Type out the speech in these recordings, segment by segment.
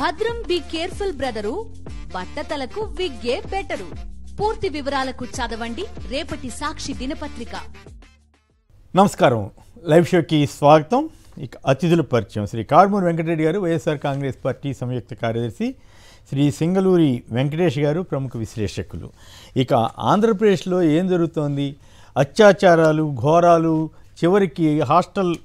భద్రం be careful brother, బట్టతలకు విగ్గే better. పూర్తి వివరాలకు చదవండి రేపటి సాక్షి దినపత్రిక. నమస్కారం, లైవ్ షోకి స్వాగతం. ఇక అతిథుల పరిచయం. శ్రీ కారుమూరి వెంకటరెడ్డి గారు, వైఎస్ఆర్ కాంగ్రెస్ పార్టీ సంయుక్త కార్యదర్శి. శ్రీ సింగళూరి వెంకటేష్ గారు, ప్రముఖ విశ్లేషకులు. ఇక ఆంధ్రప్రదేశ్లో ఏం జరుగుతోంది? అత్యాచారాలు, ఘోరాలు, చివరికి హాస్టల్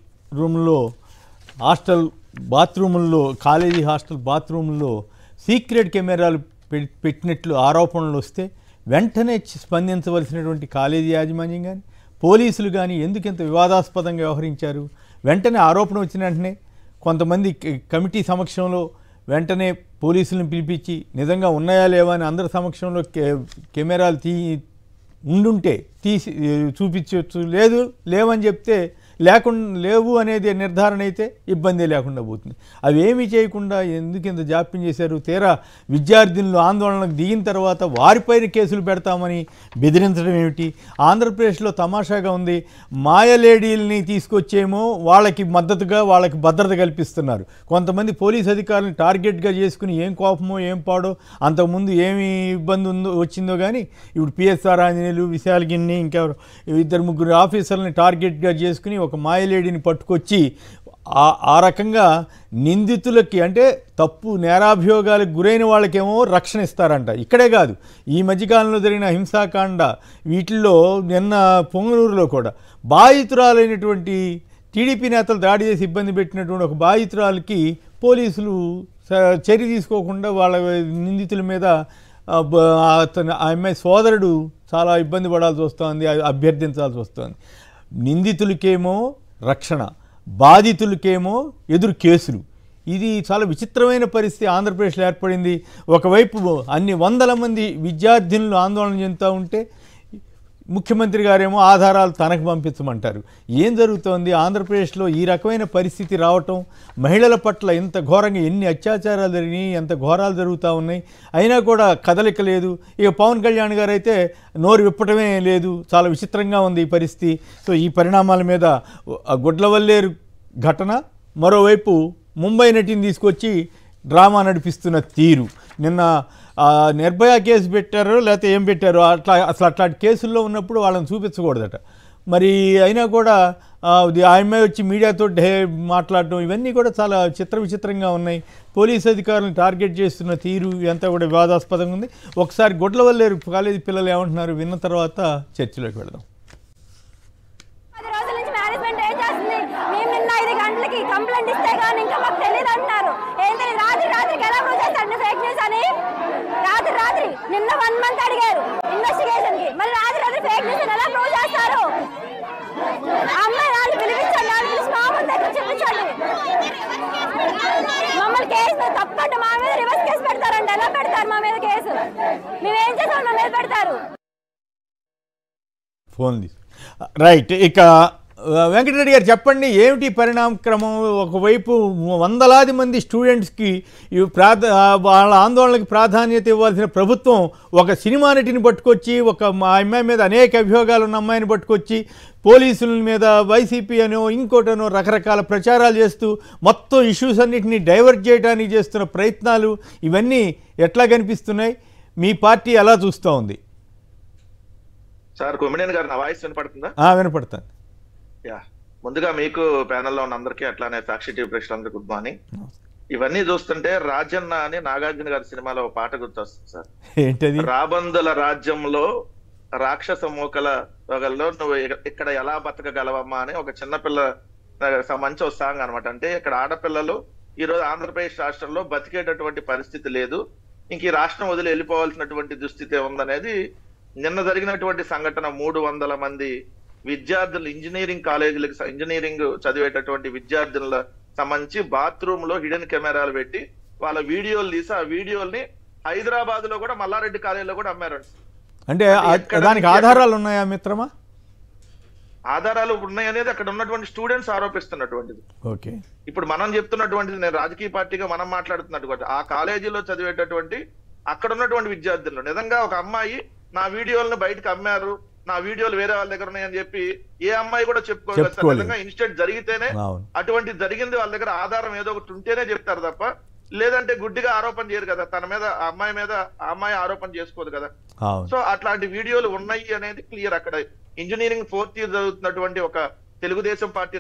బాత్రూముల్లో, కాలేజీ హాస్టల్ బాత్రూముల్లో సీక్రెట్ కెమెరాలు పెట్టినట్లు ఆరోపణలు వస్తే వెంటనే స్పందించవలసినటువంటి కాలేజీ యాజమాన్యం కానీ, పోలీసులు కానీ ఎందుకింత వివాదాస్పదంగా వ్యవహరించారు? వెంటనే ఆరోపణ వచ్చిన వెంటనే కొంతమంది కమిటీ సమక్షంలో వెంటనే పోలీసులను పిలిపించి నిజంగా ఉన్నాయా లేవా అని అందరి సమక్షంలో కెమెరాలు ఉండుంటే తీసి చూపించవచ్చు, లేవని చెప్తే లేవు అనేది నిర్ధారణ అయితే ఇబ్బంది లేకుండా పోతుంది. అవి ఏమీ చేయకుండా ఎందుకింత జాప్యం చేశారు? తీరా విద్యార్థులను ఆందోళనకు దిగిన తర్వాత వారిపైన కేసులు పెడతామని బెదిరించడం ఏమిటి? ఆంధ్రప్రదేశ్లో తమాషాగా ఉంది. మాయలేడీల్ని తీసుకొచ్చేమో వాళ్ళకి మద్దతుగా వాళ్ళకి భద్రత కల్పిస్తున్నారు. కొంతమంది పోలీస్ అధికారులను టార్గెట్గా చేసుకుని ఏం కోపమో ఏం పాడో, అంతకుముందు ఏమి ఇబ్బంది వచ్చిందో కానీ ఇప్పుడు పిఎస్ఆర్ ఆంజనేయులు, విశాలగిన్ని, ఇంకా 2-3 ఆఫీసర్లని టార్గెట్గా చేసుకుని ఒక మాయలేడిని పట్టుకొచ్చి ఆ రకంగా నిందితులకి, అంటే తప్పు నేరాభియోగాలకు గురైన వాళ్ళకేమో రక్షణ ఇస్తారంట. ఇక్కడే కాదు, ఈ మధ్యకాలంలో జరిగిన హింసాకాండ వీటిల్లో నిన్న పొంగనూరులో కూడా బాధితురాలైనటువంటి టీడీపీ నేతలు దాడి చేసి ఇబ్బంది పెట్టినటువంటి ఒక బాధితురాలకి పోలీసులు చర్య తీసుకోకుండా వాళ్ళ నిందితుల మీద ఆ అమ్మాయి సోదరుడు చాలా ఇబ్బంది పడాల్సి వస్తుంది, అభ్యర్థించాల్సి వస్తుంది. నిందితులకేమో రక్షణ, బాధితులకేమో ఎదురు కేసులు. ఇది చాలా విచిత్రమైన పరిస్థితి ఆంధ్రప్రదేశ్లో ఏర్పడింది. ఒకవైపు అన్ని వందల మంది విద్యార్థినులు ఆందోళన చెందుతూ ఉంటే ముఖ్యమంత్రి గారేమో ఆధారాలు తనకు పంపించమంటారు. ఏం జరుగుతోంది ఆంధ్రప్రదేశ్లో? ఈ రకమైన పరిస్థితి రావటం, మహిళల పట్ల ఇంత ఘోరంగా ఎన్ని అత్యాచారాలు జరిగినాయి, ఎంత ఘోరాలు జరుగుతూ ఉన్నాయి, అయినా కూడా కదలిక లేదు. ఇక పవన్ కళ్యాణ్ గారు అయితే నోరు విప్పటమే లేదు. చాలా విచిత్రంగా ఉంది ఈ పరిస్థితి. సో ఈ పరిణామాల మీద గుడ్లవల్లేరు ఘటన, మరోవైపు ముంబై నటిని తీసుకొచ్చి డ్రామా నడిపిస్తున్న తీరు. నిన్న నిర్భయ కేసు పెట్టారో లేకపోతే ఏం పెట్టారో, అట్లాంటి కేసుల్లో ఉన్నప్పుడు వాళ్ళని చూపించకూడదట. మరి అయినా కూడా ఆ అమ్మాయి వచ్చి మీడియాతో మాట్లాడటం, ఇవన్నీ కూడా చాలా విచిత్రంగా ఉన్నాయి. పోలీస్ అధికారులను టార్గెట్ చేస్తున్న తీరు ఇదంతా కూడా వివాదాస్పదంగా ఉంది. ఒకసారి గుడ్లవల్లేరు కాలేజీ పిల్లలు ఏమంటున్నారు విన్న తర్వాత చర్చలోకి వెళదాం. కంప్లైంట్ ఇస్తే కానీ ఇంకా మాకు తెలియదు అంటున్నారు. ఏంటని రాత్రికి ఎలా ప్రూవ్ చేస్తారు ఫేక్ న్యూస్ అని? రాత్రి నిన్న 1 month అడిగారు ఇన్వెస్టిగేషన్ కి, మరి రాత్రి ఫేక్ న్యూస్ ఎలా ప్రూవ్ చేస్తారు? అమ్మాయి వాళ్ళు పిలిపించండి, వాళ్ళు పిలిచి మా ముందు దగ్గర చెప్పించండి. మమ్మల్ని కేసు తప్పంటే మా మీద రివర్స్ కేసు పెడతారండి. ఎలా పెడతారు మా మీద కేసు? మేమేం చేసాం మా మీద పెడతారు? Phone right. ఇక వెంకటరెడ్డి గారు చెప్పండి, ఏమిటి పరిణామక్రమం? ఒకవైపు వందలాది మంది స్టూడెంట్స్కి వాళ్ళ ఆందోళనకి ప్రాధాన్యత ఇవ్వాల్సిన ప్రభుత్వం ఒక సినిమా నటిని పట్టుకొచ్చి, ఒక అమ్మాయి మీద అనేక అభియోగాలు ఉన్న అమ్మాయిని పట్టుకొచ్చి పోలీసుల మీద వైసీపీ అనో ఇంకోటనో రకరకాల ప్రచారాలు చేస్తూ మొత్తం ఇష్యూస్ అన్నింటినీ డైవర్ట్ చేయడానికి చేస్తున్న ప్రయత్నాలు, ఇవన్నీ ఎట్లా కనిపిస్తున్నాయి? మీ పార్టీ ఎలా చూస్తూ ఉంది? సార్, కొమిడియన్ గారు నా వాయిస్ వినపడుతుందా? వినపడుతుంది. ముందుగా మీకు ప్యానెల్లో ఉన్న అందరికీ, అట్లానే సాక్షి టీవీ ప్రేక్షకులందరికీ గుడ్ మార్నింగ్. ఇవన్నీ చూస్తుంటే రాజన్న అని నాగార్జున గారి సినిమాలో ఒక పాట గుర్తొస్తుంది సార్. ఏంటది? రాబందుల రాజ్యంలో రాక్షస మూకల తొగల్లో నువ్వు ఇక్కడ ఎలా బతకగలవమ్మా అని ఒక చిన్నపిల్ల మంచి ఒక సాంగ్ అనమాట. అంటే ఇక్కడ ఆడపిల్లలు ఈ రోజు ఆంధ్రప్రదేశ్ రాష్ట్రంలో బతికేటటువంటి పరిస్థితి లేదు, ఇంక ఈ రాష్ట్రం వదిలి వెళ్ళిపోవాల్సినటువంటి దుస్థితి ఉందనేది నిన్న జరిగినటువంటి సంఘటన. 300 మంది విద్యార్థులు, ఇంజనీరింగ్ చదివేటటువంటి విద్యార్థుల సంబంధించి బాత్రూమ్ లో హిడెన్ కెమెరాలు పెట్టి వాళ్ళ వీడియోలు తీసి ఆ వీడియోల్ని హైదరాబాద్ లో కూడా మల్లారెడ్డి కాలేజీలో కూడా అమ్మారు. అంటే దానికి ఆధారాలు ఉన్నాయా మిత్రమా? ఆధారాలు ఉన్నాయనేది అక్కడ ఉన్నటువంటి స్టూడెంట్స్ ఆరోపిస్తున్నటువంటిది. ఓకే, ఇప్పుడు మనం చెప్తున్నటువంటిది, నేను రాజకీయ పార్టీగా మనం మాట్లాడుతున్నటువంటి ఆ కాలేజీలో చదివేటటువంటి అక్కడ ఉన్నటువంటి విద్యార్థులు నిజంగా ఒక అమ్మాయి నా వీడియోలను బయటకు అమ్మారు, నా వీడియోలు వేరే వాళ్ళ దగ్గర ఉన్నాయని చెప్పి ఏ అమ్మాయి కూడా చెప్పుకోలేదు. ఇన్సిడెంట్ జరిగితేనే, అటువంటి జరిగింది వాళ్ళ దగ్గర ఆధారం ఏదో ఒకటి ఉంటేనే చెప్తారు తప్ప లేదంటే గుడ్డిగా ఆరోపణ చేయరు కదా, తన మీద ఆ అమ్మాయి ఆరోపణ చేసుకోదు కదా. అవును. సో అట్లాంటి వీడియోలు ఉన్నాయి అనేది క్లియర్. అక్కడ ఇంజనీరింగ్ 4th ఇయర్ చదువుతున్నటువంటి ఒక తెలుగుదేశం పార్టీ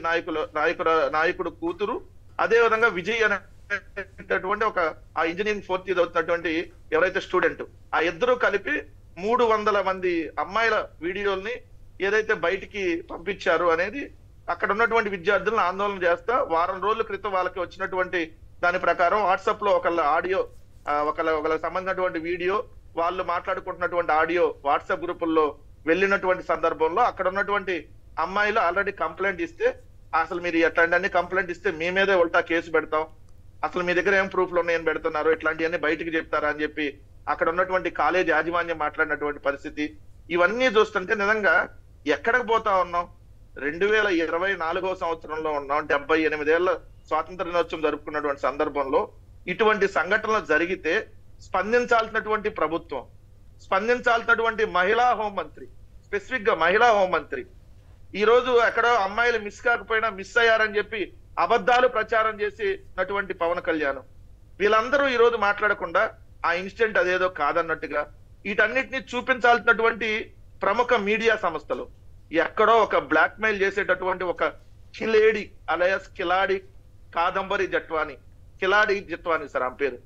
నాయకుడు కూతురు, అదే విధంగా విజయ్ అనేటటువంటి ఒక ఆ ఇంజనీరింగ్ 4th ఇయర్ చదువుతున్నటువంటి ఎవరైతే స్టూడెంట్, ఆ ఇద్దరు కలిపి 300 మంది అమ్మాయిల వీడియోల్ని ఏదైతే బయటికి పంపించారు అనేది అక్కడ ఉన్నటువంటి విద్యార్థులను ఆందోళన చేస్తా, వారం రోజుల క్రితం వాళ్ళకి వచ్చినటువంటి దాని ప్రకారం వాట్సాప్ లో ఒకళ్ళ ఆడియో, ఒకళ్ళకి సంబంధించినటువంటి వీడియో, వాళ్ళు మాట్లాడుకుంటున్నటువంటి ఆడియో వాట్సాప్ గ్రూపుల్లో వెళ్ళినటువంటి సందర్భంలో అక్కడ ఉన్నటువంటి అమ్మాయిలు ఆల్రెడీ కంప్లైంట్ ఇస్తే, అసలు మీరు ఎట్లాంటి కంప్లైంట్ ఇస్తే మీ మీదే ఉల్టా కేసు పెడతాం, అసలు మీ దగ్గర ఏం ప్రూఫ్లు ఉన్నాయని పెడుతున్నారు, ఇట్లాంటివన్నీ బయటికి చెప్తారా అని చెప్పి అక్కడ ఉన్నటువంటి కాలేజ్ యాజమాన్యం మాట్లాడినటువంటి పరిస్థితి. ఇవన్నీ చూస్తుంటే నిజంగా ఎక్కడికి పోతా ఉన్నాం? 2024వ సంవత్సరంలో ఉన్నాం. 78 ఏళ్ల స్వాతంత్ర దినోత్సవం జరుపుకున్నటువంటి సందర్భంలో ఇటువంటి సంఘటనలు జరిగితే స్పందించాల్సినటువంటి ప్రభుత్వం, స్పందించాల్సినటువంటి మహిళా హోంమంత్రి, స్పెసిఫిక్ గా మహిళా హోంమంత్రి ఈ రోజు ఎక్కడో అమ్మాయిలు మిస్ కాకపోయినా మిస్ అయ్యారని చెప్పి అబద్ధాలు ప్రచారం చేసినటువంటి పవన్ కళ్యాణ్, వీళ్ళందరూ ఈ రోజు మాట్లాడకుండా ఆ ఇన్సిడెంట్ అదేదో కాదన్నట్టుగా వీటన్నిటిని చూపించాల్సినటువంటి ప్రముఖ మీడియా సంస్థలు ఎక్కడో ఒక బ్లాక్ మెయిల్ చేసేటటువంటి ఒక కిలేడి అలయస్ కిలాడి కాదంబరి జిత్వాని సార్ ఆ పేరు,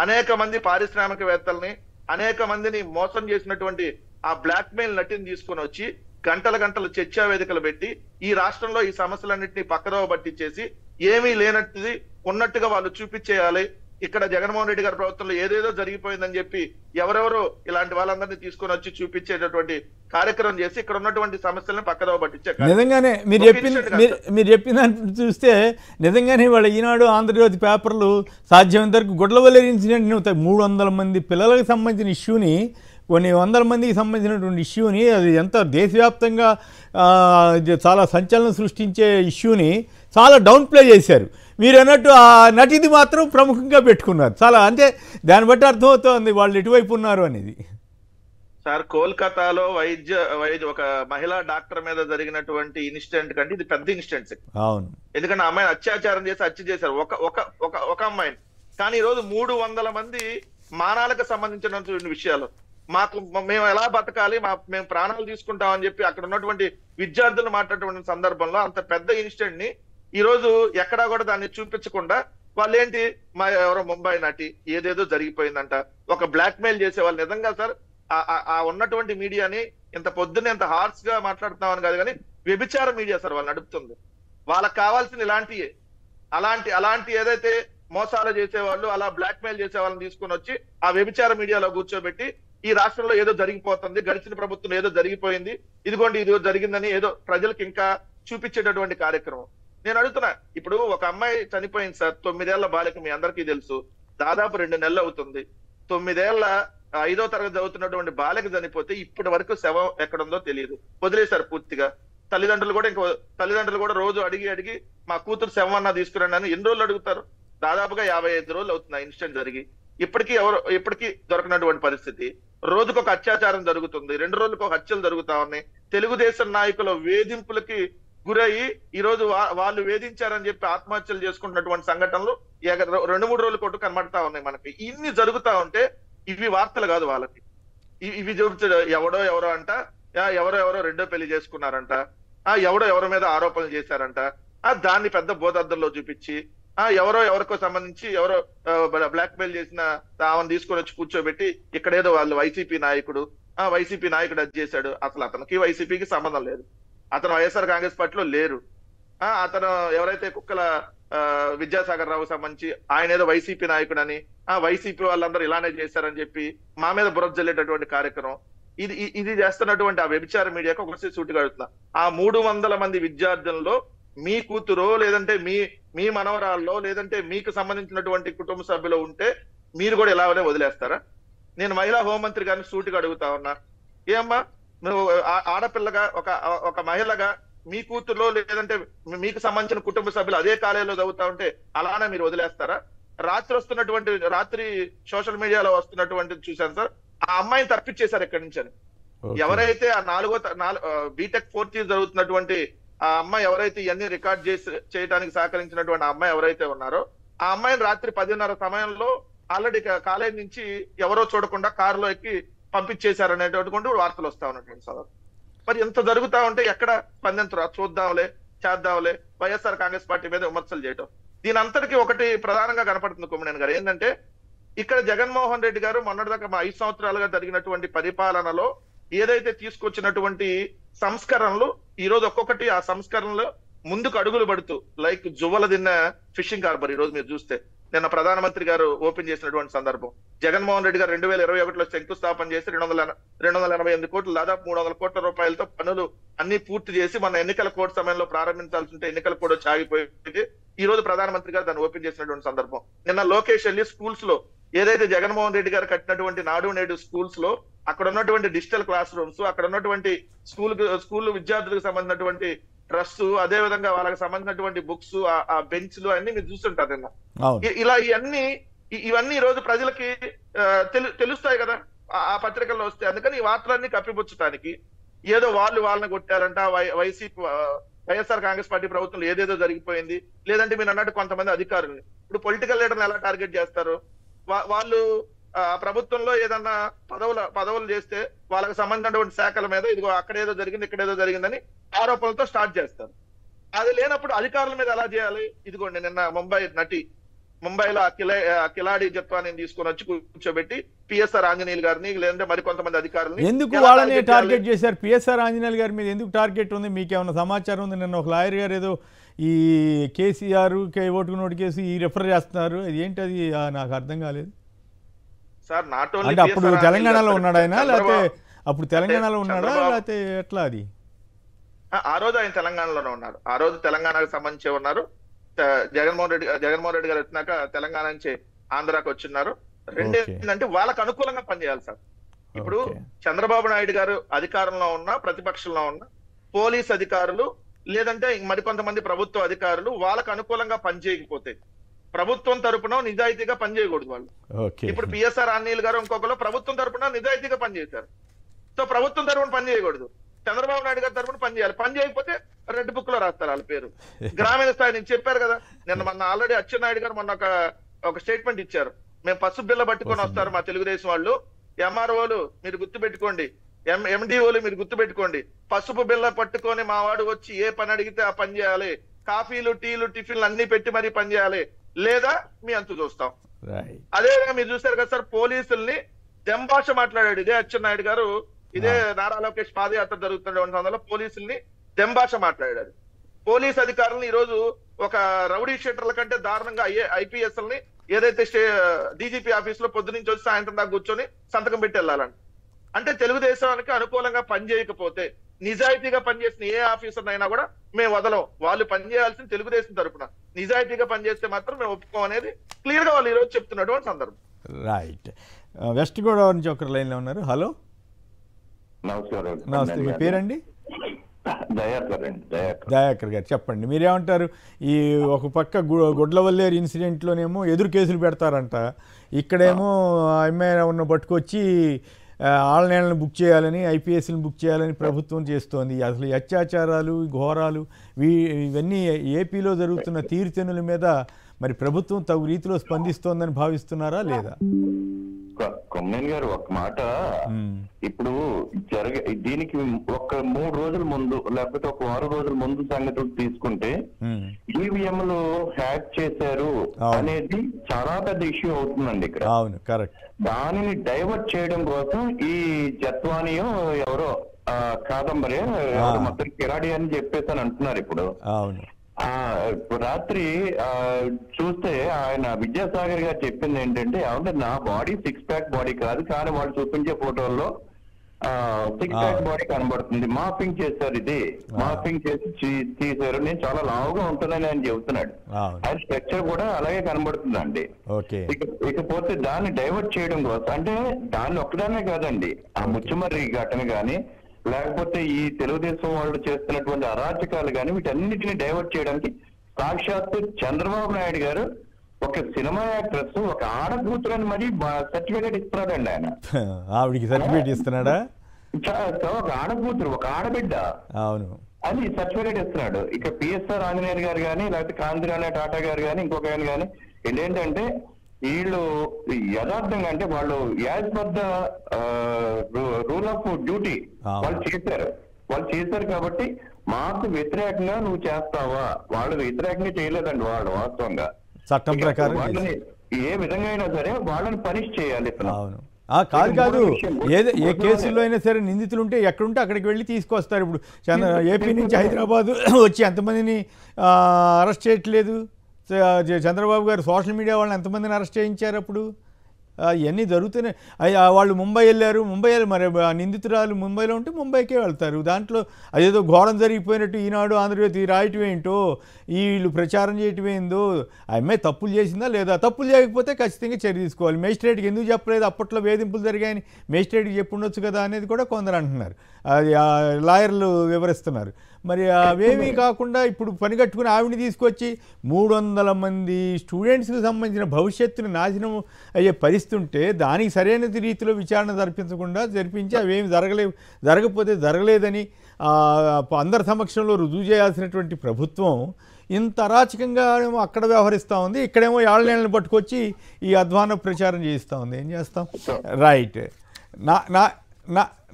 అనేక మంది పారిశ్రామికవేత్తల్ని అనేక మందిని మోసం చేసినటువంటి ఆ బ్లాక్ మెయిల్ నటిని తీసుకొని వచ్చి గంటల చర్చా వేదికలు పెట్టి ఈ రాష్ట్రంలో ఈ సమస్యలన్నింటినీ పక్కదోవ పట్టించేసి ఏమీ లేనట్టుది ఉన్నట్టుగా వాళ్ళు చూపించేయాలి. ఇక్కడ జగన్మోహన్ రెడ్డి గారి ప్రభుత్వంలో ఏదేదో జరిగిపోయిందని చెప్పి ఎవరెవరో ఇలాంటి వాళ్ళందరినీ తీసుకొని వచ్చి చూపించేటటువంటి కార్యక్రమం చేసి ఇక్కడ ఉన్నటువంటి సమస్యలను పక్కదోవ పట్టించే. నిజంగానే మీరు చెప్పిన చూస్తే నిజంగానే వాళ్ళ ఈనాడు ఆంధ్రజ్యోతి పేపర్లు సాధ్యమైనంత వరకు గుడ్లవల్లి ఇన్సిడెంట్ 300 మంది పిల్లలకు సంబంధించిన ఇష్యూని, కొన్ని 100 మందికి సంబంధించినటువంటి ఇష్యూని, అది ఎంత దేశవ్యాప్తంగా చాలా సంచలనం సృష్టించే ఇష్యూని చాలా డౌన్ ప్లే చేశారు. మీరు అన్నట్టు ఆ నటిది మాత్రం ప్రముఖంగా పెట్టుకున్నారు. చాలా అంటే దాన్ని బట్టి అర్థమవుతోంది వాళ్ళు ఎటువైపు ఉన్నారు అనేది. సార్ కోల్కతాలో ఒక మహిళా డాక్టర్ మీద జరిగినటువంటి ఇన్సిడెంట్ కంటే ఇది పెద్ద ఇన్సిడెంట్. అవును, ఎందుకంటే అమ్మాయిని అత్యాచారం చేసి హత్య చేశారు ఒక అమ్మాయిని. కానీ ఈ రోజు 300 మంది మానాలకు సంబంధించినటువంటి విషయాలు, మేము ఎలా బతకాలి, మేము ప్రాణాలు తీసుకుంటామని చెప్పి అక్కడ ఉన్నటువంటి విద్యార్థులు మాట్లాడేటువంటి సందర్భంలో అంత పెద్ద ఇన్సిడెంట్ ని ఈ రోజు ఎక్కడా కూడా దాన్ని చూపించకుండా వాళ్ళు ఏంటి ఎవరో ముంబై నటి ఏదేదో జరిగిపోయిందంట ఒక బ్లాక్ మెయిల్ చేసే వాళ్ళు. నిజంగా సార్ ఆ ఉన్నటువంటి మీడియాని ఇంత పొద్దున్నే ఇంత హార్స్ గా మాట్లాడుతున్నామని కాదు, కానీ వ్యభిచార మీడియా సార్ వాళ్ళు నడుపుతుంది. వాళ్ళకి కావాల్సిన అలాంటి ఏదైతే మోసాలు చేసేవాళ్ళు, అలా బ్లాక్ మెయిల్ చేసే వాళ్ళని తీసుకొని వచ్చి ఆ వ్యభిచార మీడియాలో కూర్చోబెట్టి ఈ రాష్ట్రంలో ఏదో జరిగిపోతుంది, గడిచిన ప్రభుత్వం ఏదో జరిగిపోయింది, ఇదిగోండి ఇది జరిగిందని ఏదో ప్రజలకు ఇంకా చూపించేటటువంటి కార్యక్రమం. నేను అడుగుతున్నా, ఇప్పుడు ఒక అమ్మాయి చనిపోయింది సార్, 9 ఏళ్ల బాలిక, మీ అందరికీ తెలుసు, దాదాపు 2 నెలలు అవుతుంది. 9 ఏళ్ల 5వ తరగతి చదువుతున్నటువంటి బాలిక చనిపోతే ఇప్పటి వరకు శవం ఎక్కడుందో తెలియదు, వదిలేశారు పూర్తిగా. తల్లిదండ్రులు కూడా రోజు అడిగి మా కూతురు శవం అన్నా తీసుకురండి అని ఎన్ని రోజులు అడుగుతారు? దాదాపుగా 55 రోజులు అవుతుంది ఆ ఇన్సిడెంట్ జరిగి. ఇప్పటికీ దొరకనటువంటి పరిస్థితి. రోజుకొక అత్యాచారం జరుగుతుంది, 2 రోజులకు హత్యలు జరుగుతా ఉన్నాయి. తెలుగుదేశం నాయకుల వేధింపులకి గురయ్యి ఈ రోజు వాళ్ళు వేధించారని చెప్పి ఆత్మహత్యలు చేసుకుంటున్నటువంటి సంఘటనలు 2-3 రోజుల కొట్టు కనబడతా ఉన్నాయి మనకి. ఇన్ని జరుగుతా ఉంటే ఇవి వార్తలు కాదు వాళ్ళకి. ఇవి చూపించ ఎవరో అంట, ఎవరో రెండో పెళ్లి చేసుకున్నారంట, ఎవరి మీద ఆరోపణలు చేశారంట, దాన్ని పెద్ద బోధర్ధంలో చూపించి ఎవరికో సంబంధించి ఎవరో బ్లాక్ మెయిల్ చేసిన ఆమెను తీసుకొని వచ్చి కూర్చోబెట్టి ఇక్కడేదో వాళ్ళు వైసీపీ నాయకుడు అది చేశాడు. అసలు అతనికి వైసీపీకి సంబంధం లేదు, అతను వైఎస్ఆర్ కాంగ్రెస్ పార్టీలో లేరు. అతను ఎవరైతే కుక్కల విద్యాసాగర్ రావు సంబంధించి ఆయన ఏదో వైసీపీ నాయకుడని, వైసీపీ వాళ్ళందరూ ఇలానే చేశారని చెప్పి మా మీద బురద జల్లేటటువంటి కార్యక్రమం ఇది చేస్తున్నటువంటి ఆ వ్యభిచార మీడియాకు ఒకసారి సూటిగా అడుగుతున్నా, ఆ 300 మంది విద్యార్థుల్లో మీ కూతురో లేదంటే మీ మనవరాల్లో లేదంటే మీకు సంబంధించినటువంటి కుటుంబ సభ్యులు ఉంటే మీరు కూడా ఇలానే వదిలేస్తారా? నేను మహిళా హోంమంత్రి గారిని సూటిగా అడుగుతా ఉన్నా, ఏమ్మా నువ్వు ఆడపిల్లగా ఒక మహిళగా మీ కూతురులో లేదంటే మీకు సంబంధించిన కుటుంబ సభ్యులు అదే కాలేజీలో చదువుతా ఉంటే అలానే మీరు వదిలేస్తారా? రాత్రి సోషల్ మీడియాలో వస్తున్నటువంటి చూశాను సార్, ఆ అమ్మాయిని తప్పించేశారు ఎక్కడి నుంచి అని. ఎవరైతే ఆ బీటెక్ 4th ఇయర్ చదువుతున్నటువంటి ఆ అమ్మాయి ఎవరైతే ఇవన్నీ రికార్డ్ చేయడానికి సహకరించినటువంటి ఆ అమ్మాయి ఎవరైతే ఉన్నారో ఆ అమ్మాయిని రాత్రి 10:30 సమయంలో ఆల్రెడీ కాలేజ్ నుంచి ఎవరో చూడకుండా కారులో ఎక్కి పంపించేశారనేటువంటి వార్తలు వస్తా ఉన్నటువంటి సందర్భం. మరి ఎంత జరుగుతా ఉంటే ఎక్కడ స్పందించరా, చూద్దాంలే చేద్దాంలే, వైఎస్ఆర్ కాంగ్రెస్ పార్టీ మీద విమర్శలు చేయటం. దీని అంతటికీ ఒకటి ప్రధానంగా కనపడుతుంది కొమ్మినేని గారు, ఏంటంటే ఇక్కడ జగన్మోహన్ రెడ్డి గారు మొన్నటిదాకా 5 సంవత్సరాలుగా జరిగినటువంటి పరిపాలనలో ఏదైతే తీసుకొచ్చినటువంటి సంస్కరణలు ఈ రోజు ఒక్కొక్కటి ఆ సంస్కరణలు ముందుకు అడుగులు పడుతూ, లైక్ జువ్వల తిన్న ఫిషింగ్ హార్బర్ ఈ రోజు మీరు చూస్తే నిన్న ప్రధానమంత్రి గారు ఓపెన్ చేసినటువంటి సందర్భం. జగన్మోహన్ రెడ్డి గారు 2021లో శంకుస్థాపన చేసి 288 కోట్లు, దాదాపు 300 కోట్ల రూపాయలతో పనులు అన్ని పూర్తి చేసి మన ఎన్నికల కోడ్ సమయంలో ప్రారంభించాల్సి ఉంటే ఎన్నికల కోడ్ వచ్చి ఆగిపోయింది. ఈ రోజు ప్రధానమంత్రి గారు దాన్ని ఓపెన్ చేసినటువంటి సందర్భం. నిన్న లోకేష్ వెళ్ళి స్కూల్స్ లో ఏదైతే జగన్మోహన్ రెడ్డి గారు కట్టినటువంటి నాడు నేడు స్కూల్స్ లో అక్కడ ఉన్నటువంటి డిజిటల్ క్లాస్ రూమ్స్, అక్కడ ఉన్నటువంటి స్కూల్ విద్యార్థులకు సంబంధించినటువంటి డ్రెస్, అదే విధంగా వాళ్ళకి సంబంధించినటువంటి బుక్స్, ఆ బెంచ్లు అన్ని మీరు చూస్తుంటారు నిన్న. ఇలా ఇవన్నీ ఈ రోజు ప్రజలకి తెలుస్తాయి కదా ఆ పత్రికల్లో వస్తే. అందుకని ఈ వార్తలన్నీ కప్పిపుచ్చడానికి ఏదో వాళ్ళని కొట్టారంట, వైఎస్ఆర్ కాంగ్రెస్ పార్టీ ప్రభుత్వంలో ఏదేదో జరిగిపోయింది, లేదంటే మీరు అన్నట్టు కొంతమంది అధికారులు ఇప్పుడు పొలిటికల్ లీడర్ని ఎలా టార్గెట్ చేస్తారు, వాళ్ళు ప్రభుత్వంలో ఏదన్నా పదవులు చేస్తే వాళ్ళకి సంబంధించినటువంటి శాఖల మీద ఇదిగో అక్కడేదో జరిగింది ఇక్కడేదో జరిగిందని ఆరోపణలతో స్టార్ట్ చేస్తారు. అది లేనప్పుడు అధికారుల మీద ఎలా చేయాలి? ఇదిగోండి నిన్న ముంబైలో కిలాడి జత్వాన్ని తీసుకొని వచ్చి కూర్చోబెట్టి పిఎస్ఆర్ ఆంజనేయులు గారిని, లేదంటే మరి కొంతమంది అధికారులు ఎందుకు వాళ్ళని టార్గెట్ చేశారు? పిఎస్ఆర్ ఆంజనేయులు గారి మీద ఎందుకు టార్గెట్ ఉంది? మీకేమన్నా సమాచారం ఉంది? నిన్న ఒక లాయర్ గారు ఏదో ఈ కేసీఆర్ ఓటుకు నోటు కేసు ఈ రెఫర్ చేస్తున్నారు, ఏంటి అది నాకు అర్థం కాలేదు సార్. నాట్ ఓన్లీ అంటే అప్పుడు తెలంగాణలో ఉన్నాడు ఆయన, లేకపోతే అప్పుడు తెలంగాణలో ఉన్నాడా, లేకపోతే ఎట్లా? అది ఆ రోజు ఆయన తెలంగాణలోనే ఉన్నారు, ఆ రోజు తెలంగాణకు సంబంధించి ఉన్నారు. జగన్మోహన్ రెడ్డి గారు వచ్చినాక తెలంగాణ నుంచి ఆంధ్రాకి వచ్చిన్నారు. రెండేంటంటే వాళ్ళకు అనుకూలంగా పనిచేయాలి సార్. ఇప్పుడు చంద్రబాబు నాయుడు గారు అధికారంలో ఉన్నా ప్రతిపక్షంలో ఉన్న పోలీస్ అధికారులు, లేదంటే మరికొంతమంది ప్రభుత్వ అధికారులు వాళ్ళకు అనుకూలంగా పనిచేయకపోతే ప్రభుత్వం తరపున నిజాయితీగా పనిచేయకూడదు వాళ్ళు. ఇప్పుడు పిఎస్ఆర్ ఆంజనేయులు గారు ఇంకొకరు ప్రభుత్వం తరపున నిజాయితీగా పనిచేశారు. సో ప్రభుత్వం తరపున పనిచేయకూడదు, చంద్రబాబు నాయుడు గారి తరపున పనిచేయాలి. పని చేయకపోతే రెడ్ బుక్ లో రాస్తారు వాళ్ళ పేరు. గ్రామీణ స్థాయి నుంచి చెప్పారు కదా నిన్న, మొన్న ఆల్రెడీ అచ్చెన్నాయుడు గారు మొన్న ఒక స్టేట్మెంట్ ఇచ్చారు. మేము పసుపు బిల్ల పట్టుకొని వస్తారు మా తెలుగుదేశం వాళ్ళు, ఎంఆర్ఓలు మీరు గుర్తు పెట్టుకోండి, ఎండిఓలు మీరు గుర్తు పెట్టుకోండి, పసుపు బిల్ల పట్టుకొని మా వాడు వచ్చి ఏ పని అడిగితే ఆ పని చేయాలి, కాఫీలు టీలు టిఫిన్లు అన్ని పెట్టి మరీ పని చేయాలి, లేదా మీ అంతు చూస్తాం. అదేవిధంగా మీరు చూసారు కదా సార్, పోలీసుల్ని దెంభాష మాట్లాడాడు ఇదే అచ్చెన్నాయుడు గారు. ఇదే నారా లోకేష్ పాదయాత్ర జరుగుతున్న సందర్భంలో పోలీసుల్ని దెంభాష మాట్లాడారు. పోలీస్ అధికారులను ఈ రోజు ఒక రౌడీ షీటర్ల కంటే దారుణంగా ఐపీఎస్ఎల్ని ఏదైతే డీజీపీ ఆఫీస్ లో పొద్దు నుంచి వచ్చి సాయంత్రం దాకా కూర్చొని సంతకం పెట్టి వెళ్ళాలని. అంటే తెలుగుదేశానికి అనుకూలంగా పనిచేయకపోతే, నిజాయితీగా పనిచేసిన ఏ ఆఫీసర్ అయినా కూడా మేము వదలం, వాళ్ళు పనిచేయాల్సిన తెలుగుదేశం తరపున నిజాయితీగా పనిచేస్తే మాత్రం మేము ఒప్పుకోం అనేది క్లియర్ గా వాళ్ళు ఈ రోజు చెప్తున్నటువంటి సందర్భం. రైట్. వెస్ట్ గోదావరి నుంచి ఒకరు లైన్ లో ఉన్నారు. హలో, నమస్తే, మీ పేరండి? దయాకర్ గారు, చెప్పండి మీరేమంటారు? ఈ ఒక పక్క గుడ్లవల్లేరు ఇన్సిడెంట్లోనేమో ఎదురు కేసులు పెడతారంట, ఇక్కడేమో అమ్మాయి ఉన్న పట్టుకొచ్చి ఆళ్ళనేళ్ళని బుక్ చేయాలని, ఐపీఎస్ని బుక్ చేయాలని ప్రభుత్వం చేస్తోంది. అసలు అత్యాచారాలు, ఘోరాలు ఇవన్నీ ఏపీలో జరుగుతున్న తీరుతెన్నుల మీద మరి ప్రభుత్వం తగు రీతిలో స్పందిస్తోందని భావిస్తున్నారా లేదా? కొమ్మేని గారు ఒక మాట, ఇప్పుడు దీనికి ఒక 3 రోజుల ముందు లేకపోతే ఒక 6 రోజుల ముందు సంగతులు తీసుకుంటే ఈవీఎంలు హ్యాక్ చేశారు అనేది చాలా పెద్ద ఇష్యూ అవుతుందండి ఇక్కడ. అవును, కరెక్ట్. దానిని డైవర్ట్ చేయడం కోసం ఈ జత్వానియో ఎవరో కాదంబరి మొత్తం కిరాడి అని చెప్పేసి అని అంటున్నారు ఇప్పుడు. అవును, రాత్రి చూస్తే ఆయన విద్యాసాగర్ గారు చెప్పింది ఏంటంటే, అవును నా బాడీ 6 ప్యాక్ బాడీ కాదు, కానీ వాళ్ళు చూపించే ఫోటోల్లో 6 ప్యాక్ బాడీ కనబడుతుంది, మార్ఫింగ్ చేశారు, ఇది మార్ఫింగ్ చేసి తీశారు, నేను చాలా లావుగా ఉంటుందని ఆయన చెబుతున్నాడు. ఆయన స్ట్రక్చర్ కూడా అలాగే కనబడుతుందండి. ఇకపోతే దాన్ని డైవర్ట్ చేయడం కోసం, అంటే దాన్ని ఒక్కదానే కాదండి, ఆ ముచ్చుమర్రి ఘటన గాని లేకపోతే ఈ తెలుగుదేశం వాళ్ళు చేస్తున్నటువంటి అరాచకాలు కానీ వీటన్నిటిని డైవర్ట్ చేయడానికి సాక్షాత్తు చంద్రబాబు నాయుడు గారు ఒక సినిమా యాక్ట్రెస్, ఒక ఆడకూతురు అని మరి సర్టిఫికేట్ ఇస్తున్నాడండి ఆయన. ఆవిడికి సర్టిఫికేట్ ఇస్తున్నాడా? ఒక ఆడకూతురు, ఒక ఆడబిడ్డ, అవును, అది సర్టిఫికేట్ ఇస్తున్నాడు. ఇక పిఎస్ఆర్ ఆంజనేయులు గారు కానీ లేకపోతే కాంతిరాణ టాటా గారు కానీ ఇంకొక ఆయన కానీ ఏంటంటే వీళ్ళు యథార్థంగా అంటే వాళ్ళు as per the rule of duty వాళ్ళు చేశారు కాబట్టి మాకు వ్యతిరేకంగా నువ్వు చేస్తావా, వాళ్ళు వ్యతిరేకంగా చేయలేదండి వాళ్ళు వాస్తవంగా చట్టం ప్రకారం వాళ్ళని ఏ విధంగా అయినా సరే వాళ్ళని పనిష్ చేయాలి. అవును కాదు ఏ కేసుల్లో అయినా సరే నిందితులు ఉంటే ఎక్కడుంటే అక్కడికి వెళ్ళి తీసుకొస్తారు. ఇప్పుడు ఏపీ నుంచి హైదరాబాద్ వచ్చి ఎంతమందిని అరెస్ట్ చేయట్లేదు, చంద్రబాబు గారు సోషల్ మీడియా వాళ్ళని ఎంతమందిని అరెస్ట్ చేయించారు అప్పుడు, ఇవన్నీ జరుగుతూనే. వాళ్ళు ముంబై వెళ్ళారు, ముంబై మరి నిందితురాలు ముంబైలో ఉంటే ముంబైకే వెళ్తారు. దాంట్లో అదేదో ఘోరం జరిగిపోయినట్టు ఈనాడు ఆంధ్రజ్యోతి రాయటం ఏంటో, వీళ్ళు ప్రచారం చేయటం ఏందో, ఆ అమ్మాయి తప్పులు చేసిందా లేదా, తప్పులు చేయకపోతే ఖచ్చితంగా చర్య తీసుకోవాలి. మేజిస్ట్రేట్కి ఎందుకు చెప్పలేదు, అప్పట్లో వేధింపులు జరిగాయని మేజిస్ట్రేట్కి చెప్పుండొచ్చు కదా అనేది కూడా కొందరు అంటున్నారు, అది లాయర్లు వివరిస్తున్నారు. మరి అవేమీ కాకుండా ఇప్పుడు పని కట్టుకుని ఆవిడని తీసుకొచ్చి 300 మంది స్టూడెంట్స్కి సంబంధించిన భవిష్యత్తును నాశనం అయ్యే పరిస్థితి ఉంటే దానికి సరైన రీతిలో విచారణ జరిపించి అవేమి జరగకపోతే జరగలేదని అందరి సమక్షంలో రుజువు చేయాల్సినటువంటి ప్రభుత్వం ఇంత అరాచకంగా అక్కడ వ్యవహరిస్తూ ఉంది, ఇక్కడేమో ఏళ్ళని పట్టుకొచ్చి ఈ అధ్వాన ప్రచారం చేస్తూ ఉంది. ఏం చేస్తాం. రైట్.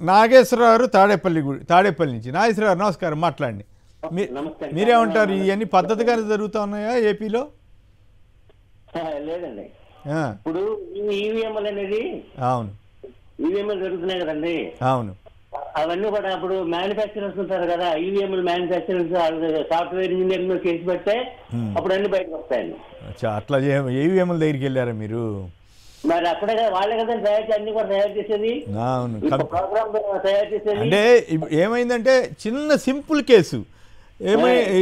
నాగేశ్వరరావు తాడేపల్లి నుంచి. నాగేశ్వరరావు నమస్కారం, మాట్లాడండి. మీరేమంటారు, ఇవన్నీ పద్ధతిగానే జరుగుతూ ఉన్నాయా ఏపీలో? లేదండి, ఇప్పుడు ఈవీఎంలు అనేది అవును ఈవీఎంలు జరుగుతున్నాయి కదండి. అవును అవన్నీ కూడా ఇప్పుడు మ్యానుఫ్యాక్చరర్స్ ఉంటారు కదా, ఈవీఎంలు మ్యానుఫ్యాక్చరర్స్ సాఫ్ట్వేర్ ఇంజనీర్ మీద కేసు పెడితే అప్పుడు అన్ని బయటకు వస్తాయండి. అట్లా ఈవీఎంల దగ్గరికి వెళ్ళారా మీరు? మరి అక్కడే వాళ్ళే కదా అన్ని కూడా తయారు చేసేది, ప్రోగ్రామ్ తయారు చేసేది. అంటే ఏమైందంటే చిన్న సింపుల్ కేసు,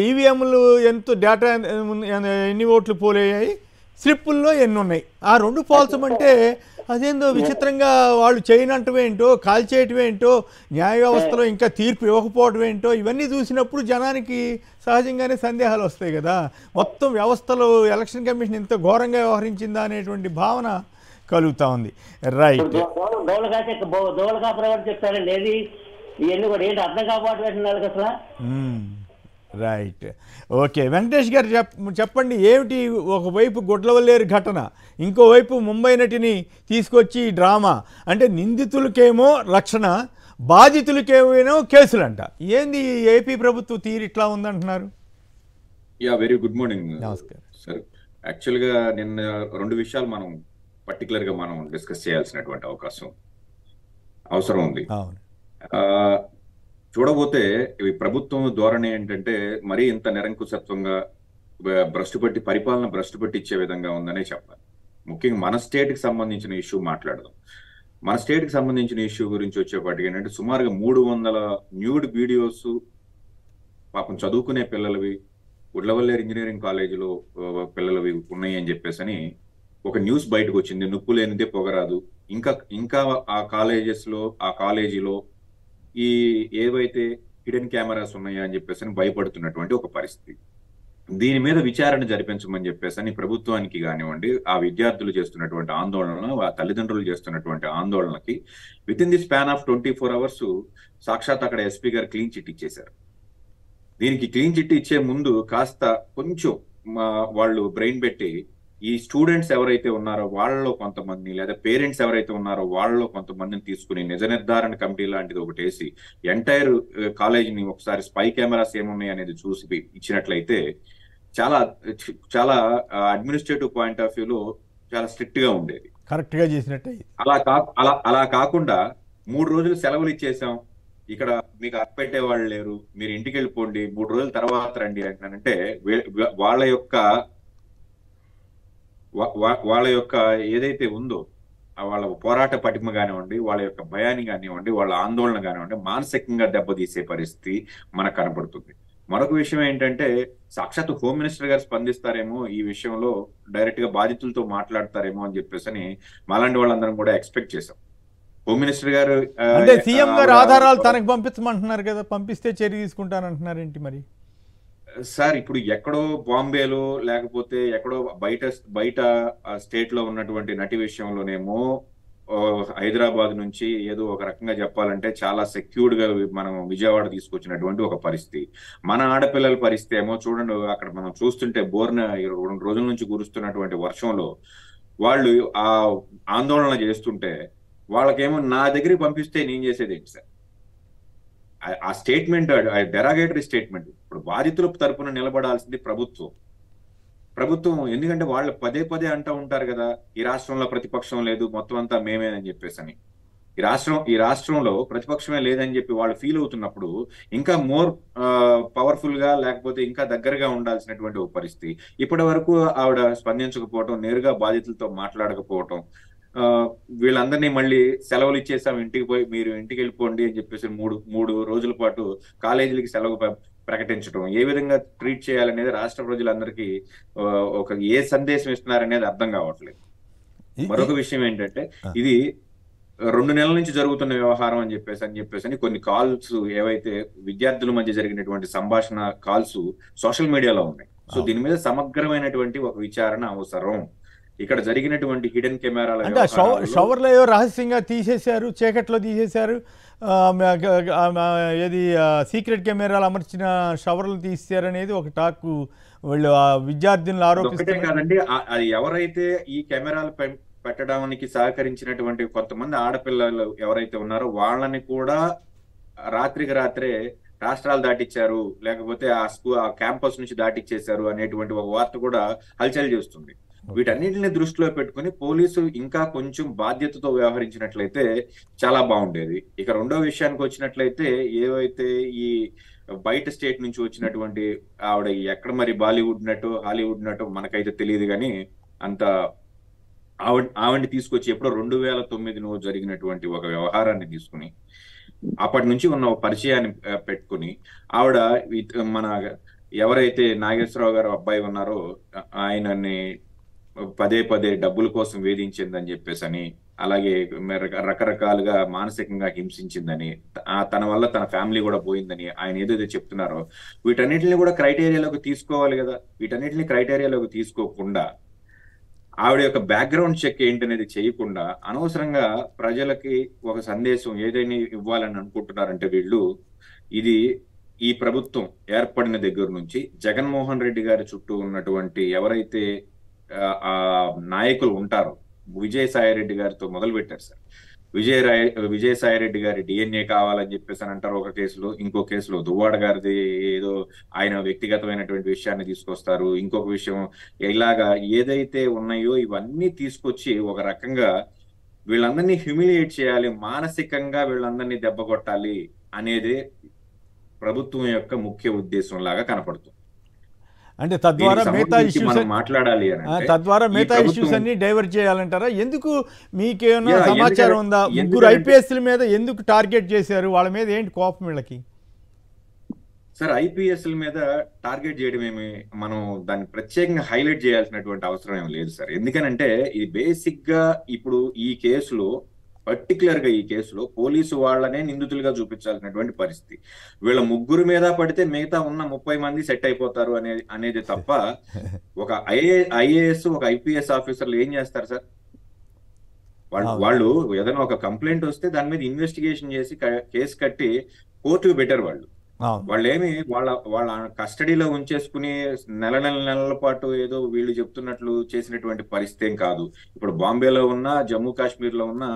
ఈవీఎంలు ఎంతో డేటా ఎన్ని ఓట్లు పోలయ్యాయి, స్లిప్పుల్లో ఎన్ని ఉన్నాయి, ఆ రెండు పోల్చమంటే అదేందో విచిత్రంగా వాళ్ళు చేయనంటం ఏంటో, కాల్చేయటం ఏంటో, న్యాయ వ్యవస్థలో ఇంకా తీర్పు ఇవ్వకపోవడం ఏంటో, ఇవన్నీ చూసినప్పుడు జనానికి సహజంగానే సందేహాలు వస్తాయి కదా. మొత్తం వ్యవస్థలో ఎలక్షన్ కమిషన్ ఇంత ఘోరంగా వ్యవహరించిందా అనేటువంటి భావన కలుగుతా ఉంది. రైట్. చెప్తారండి ఏది ఇవన్నీ కూడా ఏంటి అర్థం కాపాడుతున్నారు అసలు. రైట్. ఓకే, వెంకటేష్ గారు చెప్పండి, ఏమిటి ఒకవైపు గుడ్లవల్లేరు ఘటన, ఇంకోవైపు ముంబై నటిని తీసుకొచ్చి డ్రామా, అంటే నిందితులకేమో రక్షణ, బాధితులకేమో కేసులంట. ఏంది ఏపీ ప్రభుత్వ తీరు ఇట్లా ఉందంటున్నారు? Very good morning. నమస్కారం సార్. యాక్చువల్గా నిన్న 2 విషయాలు మనం పర్టికులర్గా మనం డిస్కస్ చేయాల్సినటువంటి అవసరం ఉంది. అవును. చూడబోతే ఈ ప్రభుత్వం ధోరణి ఏంటంటే మరీ ఇంత నిరంకుశత్వంగా పరిపాలన భ్రష్టు పట్టి ఇచ్చే విధంగా ఉందనే చెప్పాలి. ముఖ్యంగా మన స్టేట్కి సంబంధించిన ఇష్యూ మాట్లాడదాం. మన స్టేట్కి సంబంధించిన ఇష్యూ గురించి వచ్చేపాటికి ఏంటంటే సుమారుగా 300 న్యూడ్ వీడియోస్ పాపం చదువుకునే పిల్లలవి, గుడ్లవల్లేరు ఇంజనీరింగ్ కాలేజీలో పిల్లలవి ఉన్నాయి అని చెప్పేసి ఒక న్యూస్ బయటకు వచ్చింది. నొప్పు లేనిదే పొగరాదు. ఇంకా ఆ కాలేజీలో ఈ ఏవైతే హిడెన్ కెమెరాస్ ఉన్నాయా అని చెప్పేసి భయపడుతున్నటువంటి ఒక పరిస్థితి. దీని మీద విచారణ జరిపించమని చెప్పేసి ప్రభుత్వానికి కానివ్వండి, ఆ విద్యార్థులు చేస్తున్నటువంటి ఆందోళన, ఆ తల్లిదండ్రులు చేస్తున్నటువంటి ఆందోళనకి within the span of 24 hours సాక్షాత్ అక్కడ ఎస్పీ గారు క్లీన్ చిట్ ఇచ్చేశారు. దీనికి క్లీన్ చిట్ ఇచ్చే ముందు కాస్త కొంచెం వాళ్ళు బ్రెయిన్ పెట్టి ఈ స్టూడెంట్స్ ఎవరైతే ఉన్నారో వాళ్ళలో కొంతమంది, లేదా పేరెంట్స్ ఎవరైతే ఉన్నారో వాళ్ళలో కొంతమందిని తీసుకుని నిజ నిర్ధారణ కమిటీ లాంటిది ఒకటి వేసి ఎంటైర్ కాలేజీని ఒకసారి స్పై కెమెరాస్ ఏమున్నాయి అనేది చూసి ఇచ్చినట్లయితే చాలా చాలా అడ్మినిస్ట్రేటివ్ పాయింట్ ఆఫ్ వ్యూలో చాలా స్ట్రిక్ట్ గా ఉండేది. కరెక్ట్ గా చేసినట్టే. అలా కాకుండా 3 రోజులు సెలవులు ఇచ్చేసాం, ఇక్కడ మీకు అప్పెట్టే వాళ్ళు లేరు, మీరు ఇంటికి వెళ్ళిపోండి, 3 రోజుల తర్వాత రండి అంటే వాళ్ళ యొక్క ఏదైతే ఉందో వాళ్ళ పోరాట పటిమ కానివ్వండి, వాళ్ళ యొక్క భయాన్ని కానివ్వండి, వాళ్ళ ఆందోళన కానివ్వండి, మానసికంగా దెబ్బతీసే పరిస్థితి మనకు కనపడుతుంది. మరొక విషయం ఏంటంటే సాక్షాత్ హోమ్ మినిస్టర్ గారు స్పందిస్తారేమో ఈ విషయంలో, డైరెక్ట్ గా బాధితులతో మాట్లాడతారేమో అని చెప్పేసి మాలాంటి వాళ్ళందరం కూడా ఎక్స్పెక్ట్ చేశాం. హోమ్ మినిస్టర్ గారు అంటే సీఎం గారు ఆధారాలు తనకు పంపించమంటున్నారు కదా, పంపిస్తే చర్య తీసుకుంటానంటున్నారేంటి మరి? సార్ ఇప్పుడు ఎక్కడో బాంబేలో లేకపోతే ఎక్కడో బయట స్టేట్ లో ఉన్నటువంటి నటి విషయంలోనేమో హైదరాబాద్ నుంచి ఏదో ఒక రకంగా చెప్పాలంటే చాలా సెక్యూర్డ్ గా మనం విజయవాడ తీసుకొచ్చినటువంటి ఒక పరిస్థితి. మన ఆడపిల్లల పరిస్థితి ఏమో చూడండి, అక్కడ మనం చూస్తుంటే బోర్న 2 రోజుల నుంచి కురుస్తున్నటువంటి వర్షంలో వాళ్ళు ఆ ఆందోళన చేస్తుంటే వాళ్ళకేమో నా దగ్గరికి పంపిస్తే నేను చేసేది ఏంటి సార్? ఆ స్టేట్మెంట్ డెరాగేటరీ స్టేట్మెంట్. ఇప్పుడు బాధితుల తరపున నిలబడాల్సింది ప్రభుత్వం. ఎందుకంటే వాళ్ళు పదే పదే అంటూ ఉంటారు కదా, ఈ రాష్ట్రంలో ప్రతిపక్షం లేదు, మొత్తం అంతా మేమే అని చెప్పేసి అని. ఈ రాష్ట్రంలో ప్రతిపక్షమే లేదని చెప్పి వాళ్ళు ఫీల్ అవుతున్నప్పుడు ఇంకా మోర్ పవర్ఫుల్ గా లేకపోతే ఇంకా దగ్గరగా ఉండాల్సినటువంటి ఒక పరిస్థితి. ఇప్పటి వరకు ఆవిడ స్పందించకపోవటం, నేరుగా బాధితులతో మాట్లాడకపోవటం, వీళ్ళందరినీ మళ్ళీ సెలవులు ఇచ్చేసాం, మీరు ఇంటికి వెళ్ళిపోండి అని చెప్పేసి మూడు రోజుల పాటు కాలేజీలకి సెలవు ప్రకటించడం, ఏ విధంగా ట్రీట్ చేయాలనేది రాష్ట్ర ప్రజలందరికీ ఏ సందేశం ఇస్తున్నారనేది అర్థం కావట్లేదు. మరొక విషయం ఏంటంటే, ఇది 2 నెలల నుంచి జరుగుతున్న వ్యవహారం అని చెప్పేసి కొన్ని కాల్స్ ఏవైతే విద్యార్థుల మధ్య జరిగినటువంటి సంభాషణ కాల్స్ సోషల్ మీడియాలో ఉన్నాయి. సో దీని మీద సమగ్రమైనటువంటి ఒక విచారణ అవసరం. ఇక్కడ జరిగినటువంటి హిడెన్ కెమెరాల అంటే షవర్లో ఏదో రహస్యంగా తీసేశారు, చీకట్లో తీసేశారు, ఏది సీక్రెట్ కెమెరాలు అమర్చిన షవర్లు తీసేశారనేది ఒక టాక్ వాళ్ళు విద్యార్థులను ఆరోపిస్తారు కాదండి. అది ఎవరైతే ఈ కెమెరాలు పెట్టడానికి సహకరించినటువంటి కొంతమంది ఆడపిల్లలు ఎవరైతే ఉన్నారో వాళ్ళని కూడా రాత్రికి రాత్రే రాష్ట్రాలు దాటిచ్చారు, లేకపోతే ఆ క్యాంపస్ నుంచి దాటిచ్చేశారు అనేటువంటి ఒక వార్త కూడా హల్చల్ చేస్తుంది. వీటన్నిటిని దృష్టిలో పెట్టుకుని పోలీసు ఇంకా కొంచెం బాధ్యతతో వ్యవహరించినట్లయితే చాలా బాగుండేది. ఇక రెండో విషయానికి వచ్చినట్లయితే, ఏవైతే ఈ బయట స్టేట్ నుంచి వచ్చినటువంటి ఆవిడ ఎక్కడ మరి బాలీవుడ్ నటు హాలీవుడ్ నటు మనకైతే తెలియదు, కానీ అంత ఆవిడని తీసుకొచ్చి ఎప్పుడో 2009 జరిగినటువంటి ఒక వ్యవహారాన్ని తీసుకుని అప్పటి నుంచి ఉన్న పరిచయాన్ని పెట్టుకుని ఆవిడ మన ఎవరైతే నాగేశ్వరరావు గారు అబ్బాయి ఉన్నారో ఆయనని పదే పదే డబ్బుల కోసం వేధించిందని చెప్పేసి, అలాగే రకరకాలుగా మానసికంగా హింసించిందని, తన వల్ల తన ఫ్యామిలీ కూడా పోయిందని ఆయన ఏదైతే చెప్తున్నారో వీటన్నిటిని కూడా క్రైటీరియాలోకి తీసుకోవాలి కదా. వీటన్నిటిని క్రైటీరియాలోకి తీసుకోకుండా ఆవిడ యొక్క బ్యాక్గ్రౌండ్ చెక్ ఏంటనేది చేయకుండా అనవసరంగా ప్రజలకి ఒక సందేశం ఏదైనా ఇవ్వాలని అనుకుంటున్నారంటే వీళ్ళు, ఇది ఈ ప్రభుత్వం ఏర్పడిన దగ్గర నుంచి జగన్మోహన్ రెడ్డి గారి చుట్టూ ఉన్నటువంటి ఎవరైతే ఆ నాయకులు ఉంటారో, విజయసాయి రెడ్డి గారితో మొదలు పెట్టారు సార్. విజయసాయి రెడ్డి గారి డిఎన్ఏ కావాలని చెప్పేసి అని అంటారు ఒక కేసులో, ఇంకో కేసులో దువ్వాడ గారిది ఏదో ఆయన వ్యక్తిగతమైనటువంటి విషయాన్ని తీసుకొస్తారు, ఇంకొక విషయం ఇలాగా ఏదైతే ఉన్నాయో ఇవన్నీ తీసుకొచ్చి ఒక రకంగా వీళ్ళందరినీ హ్యూమిలియేట్ చేయాలి, మానసికంగా వీళ్ళందరినీ దెబ్బ కొట్టాలి అనేది ప్రభుత్వం యొక్క ముఖ్య ఉద్దేశం లాగా కనపడుతుంది. అంటే తద్వారా మిగతా ఇష్యూస్ అన్ని డైవర్ట్ చేయాలంటారా? ఎందుకు మీకేమైనా సమాచారం ఉందా? 3 ఐపీఎస్ల మీద ఎందుకు టార్గెట్ చేశారు? వాళ్ళ మీద ఏంటి కోపం వీళ్ళకి? సార్, ఐపీఎస్ల మీద టార్గెట్ చేయడం ఏమి మనం దాన్ని ప్రత్యేకంగా హైలైట్ చేయాల్సినటువంటి అవసరం ఏమి లేదు సార్. ఎందుకనంటే ఇది బేసిక్ గా ఇప్పుడు ఈ కేసులో పర్టికులర్ గా ఈ కేసులో పోలీసు వాళ్ళనే నిందితులుగా చూపించాల్సినటువంటి పరిస్థితి. వీళ్ళ 3 మీద పడితే మిగతా ఉన్న 30 మంది సెట్ అయిపోతారు అనేది తప్ప ఒక ఐఏఎస్ ఒక ఐపీఎస్ ఆఫీసర్లు ఏం చేస్తారు సార్? వాళ్ళు ఏదైనా ఒక కంప్లైంట్ వస్తే దాని మీద ఇన్వెస్టిగేషన్ చేసి కేసు కట్టి కోర్టుకు పెట్టారు. వాళ్ళేమి వాళ్ళ కస్టడీలో ఉంచేసుకుని నెలల పాటు ఏదో వీళ్ళు చెప్తున్నట్లు చేసినటువంటి పరిస్థితి ఏం కాదు. ఇప్పుడు బాంబేలో ఉన్న, జమ్మూ కాశ్మీర్ లో ఉన్న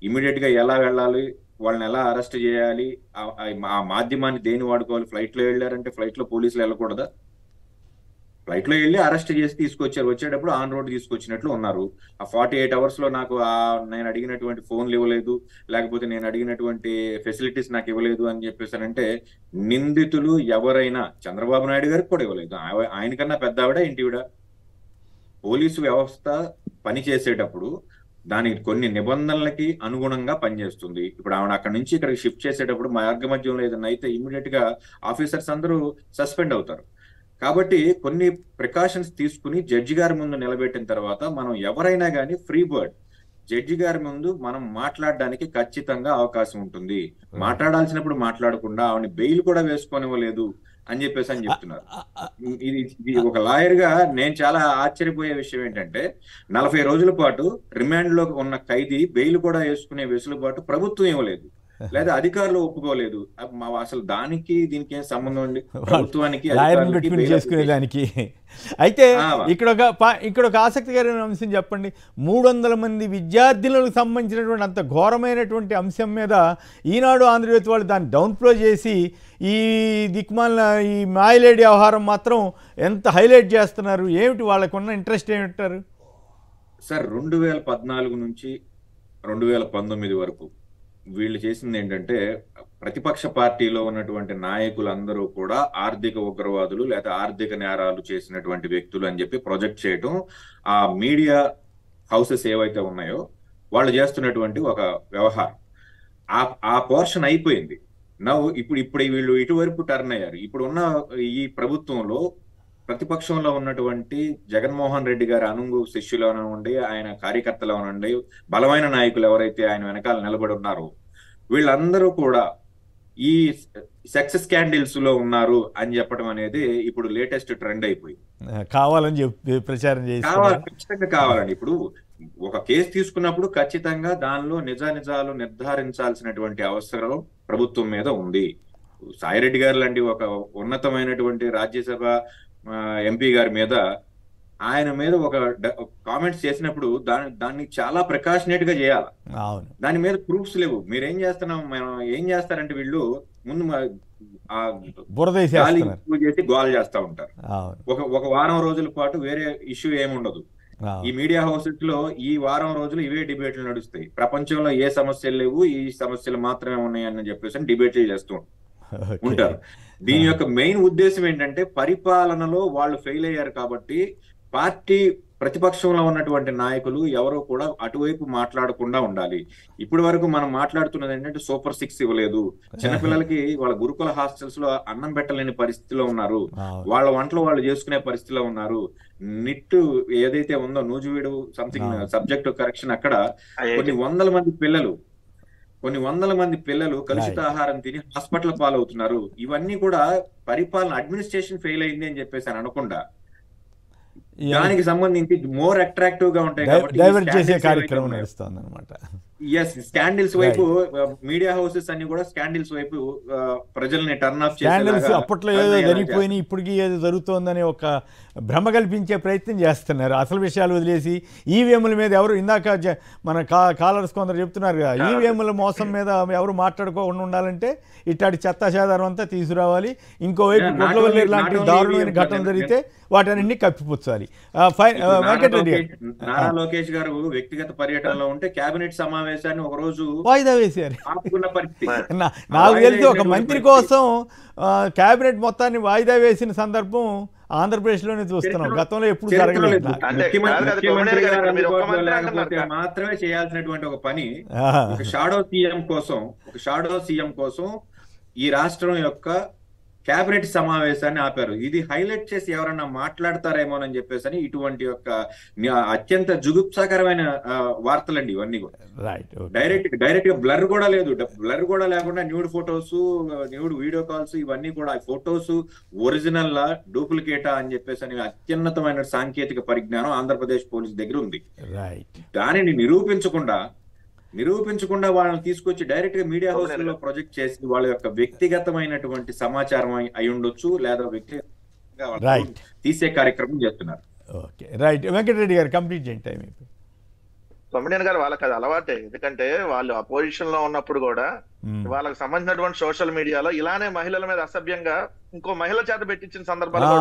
ఇమీడియట్ గా ఎలా వెళ్ళాలి, వాళ్ళని ఎలా అరెస్ట్ చేయాలి, ఆ మాధ్యమాన్ని దేని వాడుకోవాలి? ఫ్లైట్ లో వెళ్ళారంటే ఫ్లైట్ లో పోలీసులు వెళ్ళకూడదా? ఫ్లైట్ లో వెళ్ళి అరెస్ట్ చేసి తీసుకొచ్చారు, వచ్చేటప్పుడు ఆన్ రోడ్ తీసుకొచ్చినట్లు ఉన్నారు. ఆ 48 hours లో నాకు నేను అడిగినటువంటి ఫోన్లు ఇవ్వలేదు, లేకపోతే నేను అడిగినటువంటి ఫెసిలిటీస్ నాకు ఇవ్వలేదు అని చెప్పేసానంటే నిందితులు ఎవరైనా చంద్రబాబు నాయుడు గారికి కూడా ఇవ్వలేదు. ఆయనకన్నా పెద్ద ఆవిడ ఇంటివిడ. పోలీసు వ్యవస్థ పనిచేసేటప్పుడు దానికి కొన్ని నిబంధనలకి అనుగుణంగా పనిచేస్తుంది. ఇప్పుడు ఆవిడ అక్కడ నుంచి ఇక్కడికి షిఫ్ట్ చేసేటప్పుడు మార్గ మధ్యంలో ఏదైనా అయితే ఇమీడియట్ గా ఆఫీసర్స్ అందరూ సస్పెండ్ అవుతారు. కాబట్టి కొన్ని ప్రికాషన్స్ తీసుకుని జడ్జి గారి ముందు నిలబెట్టిన తర్వాత మనం ఎవరైనా కానీ ఫ్రీ బర్డ్ జడ్జి గారి ముందు మనం మాట్లాడడానికి ఖచ్చితంగా అవకాశం ఉంటుంది. మాట్లాడాల్సినప్పుడు మాట్లాడకుండా ఆవిడని బెయిల్ కూడా వేసుకోనివ్వలేదు అని చెప్తున్నారు. ఇది ఒక లాయర్ గా నేను చాలా ఆశ్చర్యపోయే విషయం ఏంటంటే 40 రోజుల పాటు రిమాండ్ లో ఉన్న ఖైదీ బెయిల్ కూడా వేసుకునే వెసులుబాటు ప్రభుత్వం ఇవ్వలేదు, లేదా అధికారులు ఒప్పుకోలేదు. అసలు దానికి దీనికి ఏం సంబంధం అండి ప్రభుత్వానికి చేసుకునేదానికి? అయితే ఇక్కడ ఒక ఆసక్తికరమైన అంశం చెప్పండి. 300 మంది విద్యార్థులకు సంబంధించినటువంటి అంత ఘోరమైనటువంటి అంశం మీద ఈనాడు ఆంధ్రజ్యోతి వాళ్ళు దాన్ని డౌన్ప్లో చేసి ఈ దిక్మాల ఈ మాయలేడి వ్యవహారం మాత్రం ఎంత హైలైట్ చేస్తున్నారు. ఏమిటి వాళ్ళకున్న ఇంట్రెస్ట్ ఏమిటారు సార్? 2014 నుంచి 2019 వరకు వీళ్ళు చేసింది ఏంటంటే ప్రతిపక్ష పార్టీలో ఉన్నటువంటి నాయకులందరూ కూడా ఆర్థిక ఉగ్రవాదులు లేదా ఆర్థిక నేరాలు చేసినటువంటి వ్యక్తులు అని చెప్పి ప్రొజెక్ట్ చేయటం, ఆ మీడియా హౌసెస్ ఏవైతే ఉన్నాయో వాళ్ళు చేస్తున్నటువంటి ఒక వ్యవహారం. ఆ పోర్షన్ అయిపోయింది. ఇప్పుడు వీళ్ళు ఇటువైపు టర్న్ అయ్యారు. ఇప్పుడు ఉన్న ఈ ప్రభుత్వంలో ప్రతిపక్షంలో ఉన్నటువంటి జగన్మోహన్ రెడ్డి గారి అనుంగు శిష్యులు అనండి, ఆయన కార్యకర్తలు అనండి, బలమైన నాయకులు ఎవరైతే ఆయన వెనకాల నిలబడి ఉన్నారో వీళ్ళందరూ కూడా ఈ సెక్స్ స్కాండిల్స్ లో ఉన్నారు అని చెప్పడం అనేది ఇప్పుడు లేటెస్ట్ ట్రెండ్ అయిపోయింది. కావాలని చెప్పి ప్రచారం ఖచ్చితంగా కావాలండి. ఇప్పుడు ఒక కేసు తీసుకున్నప్పుడు ఖచ్చితంగా దానిలో నిజాలు నిర్ధారించాల్సినటువంటి అవసరం ప్రభుత్వం మీద ఉంది. సాయిరెడ్డి గారు లాంటి ఒక ఉన్నతమైనటువంటి రాజ్యసభ ఎంపీ గారి మీద ఆయన మీద ఒక కామెంట్స్ చేసినప్పుడు దాన్ని చాలా ప్రికాషనేట్ గా చేయాలి. దాని మీద ప్రూఫ్స్ లేవు. మీరేం చేస్తున్నాం, మనం ఏం చేస్తారంటే వీళ్ళు ముందు చేసి గోల్ చేస్తా ఉంటారు. ఒక వారం రోజుల పాటు వేరే ఇష్యూ ఏముండదు. ఈ మీడియా హౌసెస్ లో ఈ వారం రోజులు ఇవే డిబేట్లు నడుస్తాయి. ప్రపంచంలో ఏ సమస్యలు లేవు, ఈ సమస్యలు మాత్రమే ఉన్నాయని చెప్పేసి డిబేట్లు చేస్తూ ఉంటారు. దీని యొక్క మెయిన్ ఉద్దేశం ఏంటంటే పరిపాలనలో వాళ్ళు ఫెయిల్ అయ్యారు కాబట్టి పార్టీ ప్రతిపక్షంలో ఉన్నటువంటి నాయకులు ఎవరో కూడా అటువైపు మాట్లాడకుండా ఉండాలి. ఇప్పటి వరకు మనం మాట్లాడుతున్నది ఏంటంటే సూపర్ 6 ఇవ్వలేదు, చిన్నపిల్లలకి వాళ్ళ గురుకుల హాస్టల్స్ లో అన్నం పెట్టలేని పరిస్థితిలో ఉన్నారు, వాళ్ళ వంటలు వాళ్ళు చేసుకునే పరిస్థితిలో ఉన్నారు. నిట్ ఏదైతే ఉందో నూజివీడు సంథింగ్ సబ్జెక్ట్ కరెక్షన్, అక్కడ కొన్ని వందల మంది పిల్లలు కలుషిత ఆహారం తిని హాస్పిటల్ పాలవుతున్నారు. ఇవన్నీ కూడా పరిపాలన అడ్మినిస్ట్రేషన్ ఫెయిల్ అయింది అని చెప్పేసి అని అనకుండా దానికి సంబంధించి మోర్ అట్రాక్టివ్ గా ఉంటాయి స్కాండిల్స్ వైపు మీడియా హౌసెస్ అన్ని కూడా స్కాండిల్స్ వైపు ప్రజల్ని టర్న్ ఆఫ్ చేసి అప్పట్లో ఏదో జరిగిపోయినాయి ఇప్పటికి ఏదో జరుగుతోందని ఒక భ్రమ కల్పించే ప్రయత్నం చేస్తున్నారు. అసలు విషయాలు వదిలేసి ఈవీఎంల మీద ఎవరు ఇందాక మన కాలర్స్ కొందరు చెప్తున్నారు కదా, ఈవీఎంల మోసం మీద ఎవరు మాట్లాడుకోకుండా ఉండాలంటే ఇట్లాంటి చెత్తా చెదారం అంతా తీసుకురావాలి. ఇంకోవైపు గుడ్లవల్లేరు లాంటి దారుణమైన ఘటన జరిగితే వాటన్నింటినీ కప్పిపుచ్చాలి. నారా లోకేష్ గారు వ్యక్తిగత పర్యటనలో ఉంటే కేబినెట్ సమావేశాన్ని ఒక రోజు వాయిదా వేశారు. నాకు తెలిసి ఒక మంత్రి కోసం కేబినెట్ మొత్తాన్ని వాయిదా వేసిన సందర్భం ఆంధ్రప్రదేశ్ లోనే చూస్తున్నాం. గతంలో ఎప్పుడు జరగలేదు. మాత్రమే చేయాల్సినటువంటి ఒక పని ఒక షాడో సీఎం కోసం ఈ రాష్ట్రం యొక్క కేబినెట్ సమావేశాన్ని ఆపారు. ఇది హైలైట్ చేసి ఎవరన్నా మాట్లాడతారేమోనని చెప్పేసి ఇటువంటి యొక్క అత్యంత జుగుప్సాకరమైన వార్తలండి ఇవన్నీ కూడా. డైరెక్ట్ గా బ్లర్ కూడా లేదు. బ్లర్ కూడా లేకుండా nude photos, nude video calls, ఇవన్నీ కూడా ఫొటోస్ ఒరిజినల్ లా డూప్లికేటా అని చెప్పేసి అత్యున్నతమైన సాంకేతిక పరిజ్ఞానం ఆంధ్రప్రదేశ్ పోలీస్ దగ్గర ఉంది. దానిని నిరూపించకుండా వాళ్ళని తీసుకొచ్చి డైరెక్ట్ గా మీడియా హౌస్ లో ప్రొజెక్ట్ చేసి వాళ్ళ యొక్క వ్యక్తిగతమైనటువంటి సమాచారం అయి ఉండొచ్చు, లేదా వ్యక్తిగతంగా తీసే కార్యక్రమం చేస్తున్నారు. వెంకటరెడ్డి గారు కంప్లీట్ చేయండి టైం అయిపోయింది. తొమ్మిదేని గారు వాళ్ళకి అది అలవాటే. ఎందుకంటే వాళ్ళు అపోజిషన్ లో ఉన్నప్పుడు కూడా వాళ్ళకి సంబంధించినటువంటి సోషల్ మీడియాలో ఇలానే మహిళల మీద అసభ్యంగా ఇంకో మహిళ చేత పెట్టించిన సందర్భాలు,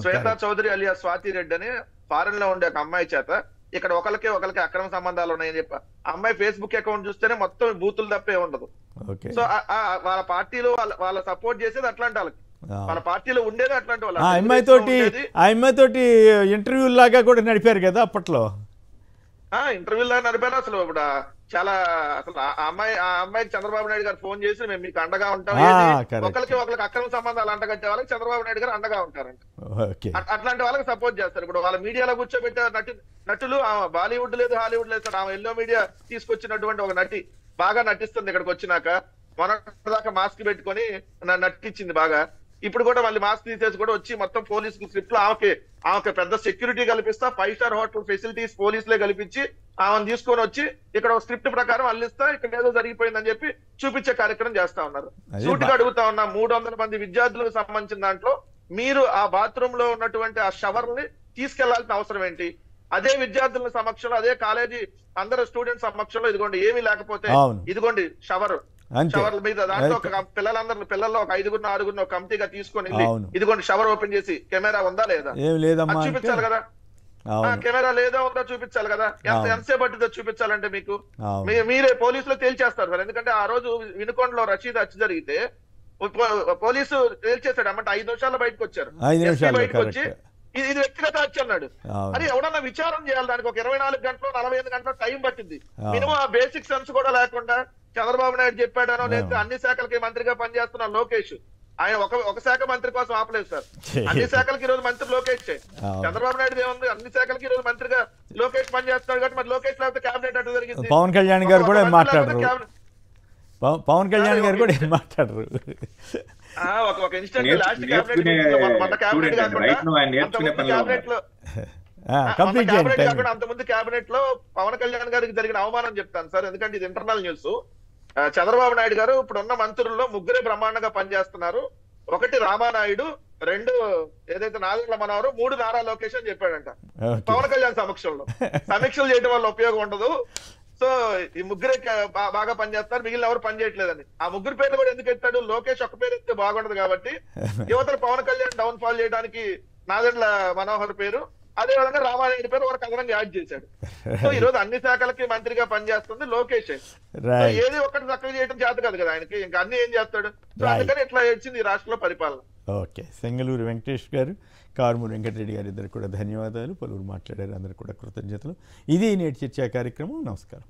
శ్వేతా చౌదరి అలియా స్వాతి రెడ్డి అని ఫారెన్ లో ఉండే ఒక అమ్మాయి చేత ఇక్కడ ఒకరికి అక్రమ సంబంధాలు ఉన్నాయని చెప్పి అమ్మాయి ఫేస్బుక్ అకౌంట్ చూస్తేనే మొత్తం బూతులు తప్పే ఉండదు. సో వాళ్ళ పార్టీలో వాళ్ళ సపోర్ట్ చేసేది అట్లాంటి వాళ్ళకి, వాళ్ళ పార్టీలో ఉండేది అట్లాంటి వాళ్ళు. అమ్మాయితోటి ఇంటర్వ్యూ లాగా కూడా నడిపారు కదా అప్పట్లో. ఇంటర్వ్యూ లాగా నడిపారు. అసలు ఇప్పుడు చాలా అసలు ఆ అమ్మాయికి చంద్రబాబు నాయుడు గారు ఫోన్ చేసి మేము మీకు అండగా ఉంటాం, ఒకరికి అక్రమ సంబంధాలు అంటగట్టే వాళ్ళకి చంద్రబాబు నాయుడు గారు అండగా ఉంటారంట. అట్లాంటి వాళ్ళకి సపోర్ట్ చేస్తారు. ఇప్పుడు వాళ్ళ మీడియాలో కూర్చోబెట్టే నటులు బాలీవుడ్ లేదు, హాలీవుడ్ లేదు సార్. ఆమె ఎల్లో మీడియా తీసుకొచ్చినటువంటి ఒక నటి బాగా నటిస్తుంది. ఇక్కడికి వచ్చినాక మొన్నటిదాకా మాస్క్ పెట్టుకొని నటించింది బాగా. ఇప్పుడు కూడా మళ్ళీ మాస్క్ తీసేసి కూడా వచ్చి మొత్తం పోలీస్ స్క్రిప్ట్ లో ఆమెకి పెద్ద సెక్యూరిటీ కల్పిస్తా, 5 స్టార్ హోటల్ ఫెసిలిటీస్ పోలీసులే కల్పించి ఆమెను తీసుకొని వచ్చి ఇక్కడ స్క్రిప్ట్ ప్రకారం అల్లిస్తా, ఇక్కడ ఏదో జరిగిపోయిందని చెప్పి చూపించే కార్యక్రమం చేస్తా ఉన్నారు. సూటిగా అడుగుతా ఉన్నా, 300 మంది విద్యార్థులకు సంబంధించిన దాంట్లో మీరు ఆ బాత్రూమ్ లో ఉన్నటువంటి ఆ షవర్ ని తీసుకెళ్లాల్సిన అవసరం ఏంటి? అదే విద్యార్థుల సమక్షంలో, అదే కాలేజీ అందరు స్టూడెంట్స్ సమక్షంలో ఇదిగోండి ఏమీ లేకపోతే ఇదిగోండి షవర్ మీద దాంట్లో పిల్లల్లో ఒక 5గురు 6గురు కమిటీగా తీసుకొని ఇదిగోండి షవర్ ఓపెన్ చేసి కెమెరా ఉందా లేదా చూపించాలి కదా. కెమెరా లేదా ఉందా చూపించాలి కదా. ఎంతసేపు పట్టిందో చూపించాలంటే మీకు మీరే పోలీసులు తేల్చేస్తారు సార్. ఎందుకంటే ఆ రోజు వినుకొండలో రషీద్ హత్య జరిగితే పోలీసు తేల్చేశాడు అన్నమాట. 5 నిమిషాల్లో బయటకు వచ్చారు. బయటకు వచ్చి ఇది వ్యక్తిగత హత్య అన్నాడు. అది ఎవడన్నా విచారం చేయాలి, దానికి ఒక 24 గంటలు 48 గంటలు టైం పట్టింది. మినిమం ఆ బేసిక్ సెన్స్ కూడా లేకుండా చంద్రబాబు నాయుడు చెప్పాడనో లేదా అన్ని శాఖలకి మంత్రిగా పనిచేస్తున్న లోకేష్ ఆయన ఒక శాఖ మంత్రి కోసం ఆపలేదు సార్. అన్ని శాఖలకి ఈ రోజు మంత్రి లోకేష్. చంద్రబాబు నాయుడు ఏముంది, అన్ని శాఖలకి ఈ రోజు మంత్రిగా లోకేష్ పనిచేస్తున్నాడు కాబట్టి మరి లోకేష్ లేకపోతే క్యాబినెట్ అటు జరిగింది. పవన్ కళ్యాణ్ గారు కూడా మాట్లాడరు. పవన్ కళ్యాణ్ గారు కూడా ఏం మాట్లాడరు. ఒక ఇన్స్టెంట్ లాస్ట్ క్యాబినెట్ కాకుండా అంతకుముందు క్యాబినెట్ లో పవన్ కళ్యాణ్ గారికి జరిగిన అవమానం చెప్తాను సార్, ఎందుకంటే ఇది ఇంటర్నల్ న్యూస్. చంద్రబాబు నాయుడు గారు ఇప్పుడున్న మంత్రుల్లో 3 బ్రహ్మాండంగా పనిచేస్తున్నారు. 1 రామానాయుడు, 2 ఏదైతే నాదెండ్ల మనోహర్, 3 నారా లోకేష్ అని చెప్పాడంట పవన్ కళ్యాణ్ సమక్షంలో. సమీక్షలు చేయడం వల్ల ఉపయోగం ఉండదు, సో ఈ 3 బాగా పనిచేస్తారు, మిగిలిన ఎవరు పని చేయట్లేదని. ఆ 3 పేర్లు కూడా ఎందుకు ఎత్తాడు? లోకేష్ ఒక్క పేరు ఎత్తే బాగుండదు కాబట్టి యువతలు పవన్ కళ్యాణ్ డౌన్ ఫాల్ చేయడానికి నాదెండ్ల మనోహర్ పేరు, అదే విధంగా రామానాయుడు పేరు ఒక కథనంగా యాడ్ చేశాడు. సో ఈ రోజు అన్ని శాఖలకి మంత్రిగా పనిచేస్తుంది లోకేష్. ఏది ఒక్కటి చక్కగా చేయడం చేత కాదు కదా ఆయనకి, ఇంకా అన్ని ఏం చేస్తాడు? సో అందుకని ఇట్లా వచ్చింది ఈ రాష్ట్రంలో పరిపాలన. ఓకే, సెంగళూరు వెంకటేష్ గారు, కారుమూరి వెంకటరెడ్డి గారు ఇద్దరు కూడా ధన్యవాదాలు. పలువురు మాట్లాడారు, అందరు కూడా కృతజ్ఞతలు. ఇది నేటి చర్చా కార్యక్రమం. నమస్కారం.